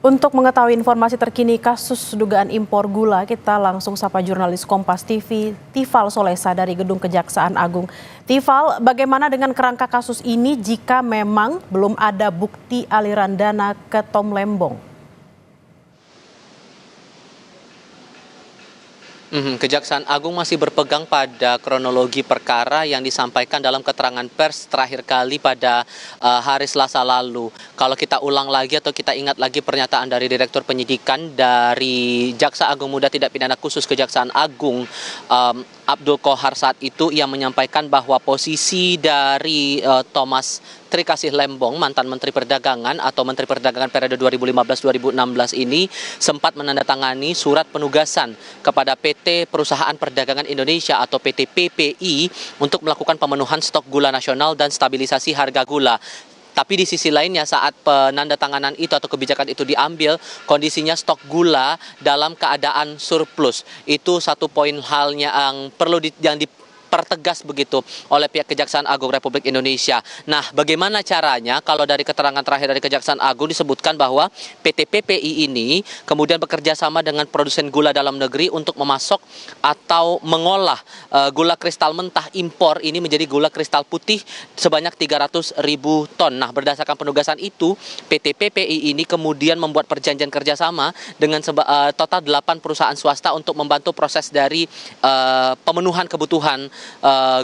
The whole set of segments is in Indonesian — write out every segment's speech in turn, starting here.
Untuk mengetahui informasi terkini kasus dugaan impor gula, kita langsung sapa jurnalis Kompas TV, Tifal Solesa dari Gedung Kejaksaan Agung. Tifal, bagaimana dengan kerangka kasus ini jika memang belum ada bukti aliran dana ke Tom Lembong? Kejaksaan Agung masih berpegang pada kronologi perkara yang disampaikan dalam keterangan pers terakhir kali pada hari Selasa lalu. Kalau kita ulang lagi atau kita ingat lagi pernyataan dari Direktur Penyidikan dari Jaksa Agung Muda Tindak Pidana Khusus Kejaksaan Agung, Abdul Qohar, saat itu ia menyampaikan bahwa posisi dari Thomas Trikasih Lembong, mantan Menteri Perdagangan atau Menteri Perdagangan periode 2015-2016 ini sempat menandatangani surat penugasan kepada PT Perusahaan Perdagangan Indonesia atau PT PPI untuk melakukan pemenuhan stok gula nasional dan stabilisasi harga gula. Tapi di sisi lainnya saat penandatanganan itu atau kebijakan itu diambil, kondisinya stok gula dalam keadaan surplus. Itu satu poin halnya yang perlu dipertegas begitu oleh pihak Kejaksaan Agung Republik Indonesia. Nah, bagaimana caranya? Kalau dari keterangan terakhir dari Kejaksaan Agung disebutkan bahwa PT PPI ini kemudian bekerja sama dengan produsen gula dalam negeri untuk memasok atau mengolah gula kristal mentah impor ini menjadi gula kristal putih sebanyak 300.000 ton. Nah, berdasarkan penugasan itu, PT PPI ini kemudian membuat perjanjian kerjasama dengan total 8 perusahaan swasta untuk membantu proses dari pemenuhan kebutuhan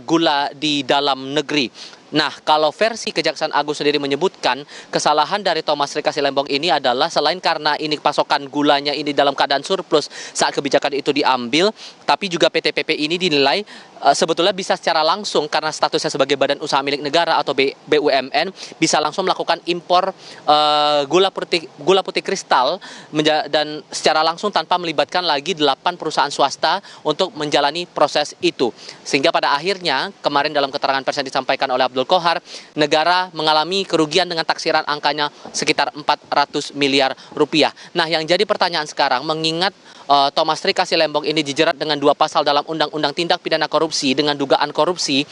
gula di dalam negeri. Nah, kalau versi Kejaksaan Agung sendiri menyebutkan kesalahan dari Thomas Trikasih Lembong ini adalah selain karena ini pasokan gulanya ini dalam keadaan surplus saat kebijakan itu diambil, tapi juga PT PP ini dinilai sebetulnya bisa secara langsung karena statusnya sebagai badan usaha milik negara atau BUMN bisa langsung melakukan impor gula putih kristal dan secara langsung tanpa melibatkan lagi 8 perusahaan swasta untuk menjalani proses itu. Sehingga pada akhirnya kemarin dalam keterangan pers yang disampaikan oleh Abdul Qohar, negara mengalami kerugian dengan taksiran angkanya sekitar 400 miliar rupiah. Nah, yang jadi pertanyaan sekarang, mengingat Thomas Trikasih Lembong ini dijerat dengan 2 pasal dalam Undang-Undang Tindak Pidana Korupsi dengan dugaan korupsi,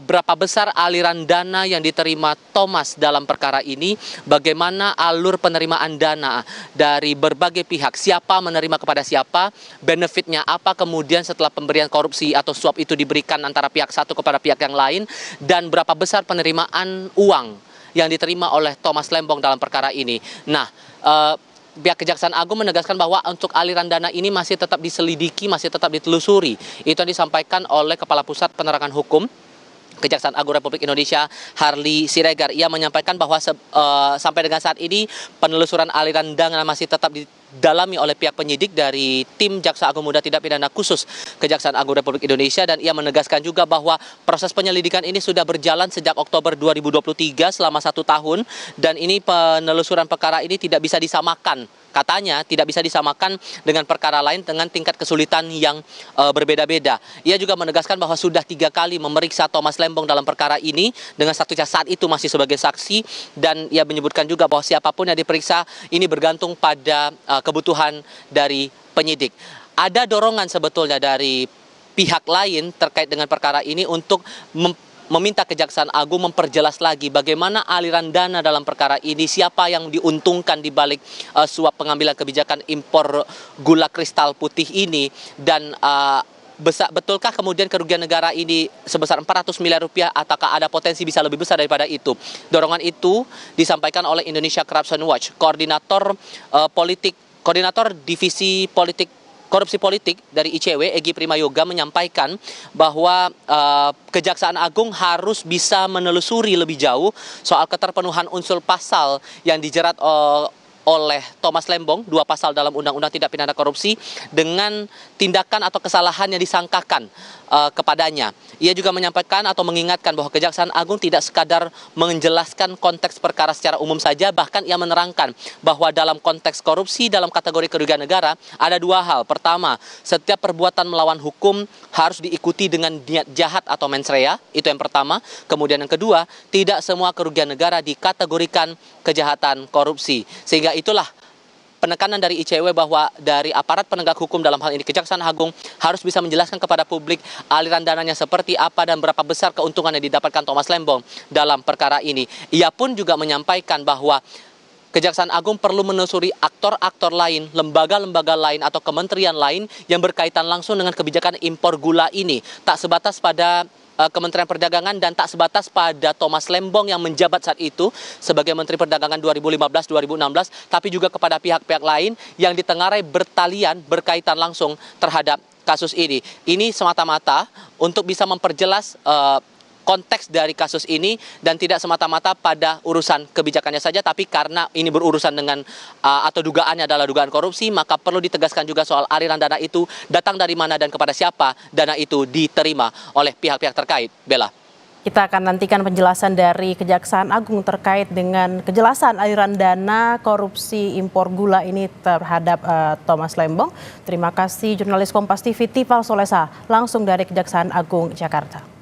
berapa besar aliran dana yang diterima Thomas dalam perkara ini, bagaimana alur penerimaan dana dari berbagai pihak, siapa menerima kepada siapa, benefitnya apa kemudian setelah pemberian korupsi atau suap itu diberikan antara pihak satu kepada pihak yang lain, dan berapa besar penerimaan uang yang diterima oleh Thomas Lembong dalam perkara ini. Nah, pihak Kejaksaan Agung menegaskan bahwa untuk aliran dana ini masih tetap diselidiki, masih tetap ditelusuri. Itu yang disampaikan oleh Kepala Pusat Penerangan Hukum Kejaksaan Agung Republik Indonesia, Harli Siregar. Ia menyampaikan bahwa sampai dengan saat ini penelusuran aliran dana masih tetap didalami oleh pihak penyidik dari tim Jaksa Agung Muda Tindak Pidana Khusus Kejaksaan Agung Republik Indonesia, dan ia menegaskan juga bahwa proses penyelidikan ini sudah berjalan sejak Oktober 2023 selama 1 tahun, dan ini penelusuran perkara ini tidak bisa disamakan. Katanya tidak bisa disamakan dengan perkara lain dengan tingkat kesulitan yang berbeda-beda. Ia juga menegaskan bahwa sudah 3 kali memeriksa Thomas Lembong dalam perkara ini dengan statusnya saat itu masih sebagai saksi, dan ia menyebutkan juga bahwa siapapun yang diperiksa ini bergantung pada kebutuhan dari penyidik. Ada dorongan sebetulnya dari pihak lain terkait dengan perkara ini untuk meminta Kejaksaan Agung memperjelas lagi bagaimana aliran dana dalam perkara ini, siapa yang diuntungkan di balik suap pengambilan kebijakan impor gula kristal putih ini, dan betulkah kemudian kerugian negara ini sebesar 400 miliar rupiah ataukah ada potensi bisa lebih besar daripada itu. Dorongan itu disampaikan oleh Indonesia Corruption Watch. Koordinator Divisi Korupsi Politik dari ICW, Egy Primayoga, menyampaikan bahwa Kejaksaan Agung harus bisa menelusuri lebih jauh soal keterpenuhan unsur pasal yang dijerat oleh Thomas Lembong, 2 pasal dalam Undang-Undang Tindak Pidana Korupsi, dengan tindakan atau kesalahan yang disangkakan kepadanya. Ia juga menyampaikan atau mengingatkan bahwa Kejaksaan Agung tidak sekadar menjelaskan konteks perkara secara umum saja, bahkan ia menerangkan bahwa dalam konteks korupsi dalam kategori kerugian negara ada 2 hal. Pertama, setiap perbuatan melawan hukum harus diikuti dengan niat jahat atau mens rea, itu yang pertama. Kemudian yang kedua, tidak semua kerugian negara dikategorikan kejahatan korupsi. Sehingga itulah penekanan dari ICW bahwa dari aparat penegak hukum dalam hal ini Kejaksaan Agung harus bisa menjelaskan kepada publik aliran dananya seperti apa dan berapa besar keuntungan yang didapatkan Thomas Lembong dalam perkara ini. Ia pun juga menyampaikan bahwa Kejaksaan Agung perlu menelusuri aktor-aktor lain, lembaga-lembaga lain atau kementerian lain yang berkaitan langsung dengan kebijakan impor gula ini. Tak sebatas pada Kementerian Perdagangan dan tak sebatas pada Thomas Lembong yang menjabat saat itu sebagai Menteri Perdagangan 2015-2016, tapi juga kepada pihak-pihak lain yang ditengarai bertalian berkaitan langsung terhadap kasus ini. Ini semata-mata untuk bisa memperjelas konteks dari kasus ini dan tidak semata-mata pada urusan kebijakannya saja, tapi karena ini berurusan dengan atau dugaannya adalah dugaan korupsi, maka perlu ditegaskan juga soal aliran dana itu datang dari mana dan kepada siapa dana itu diterima oleh pihak-pihak terkait. Bella. Kita akan nantikan penjelasan dari Kejaksaan Agung terkait dengan kejelasan aliran dana korupsi impor gula ini terhadap Thomas Lembong. Terima kasih jurnalis Kompas TV Tifal Solesa langsung dari Kejaksaan Agung Jakarta.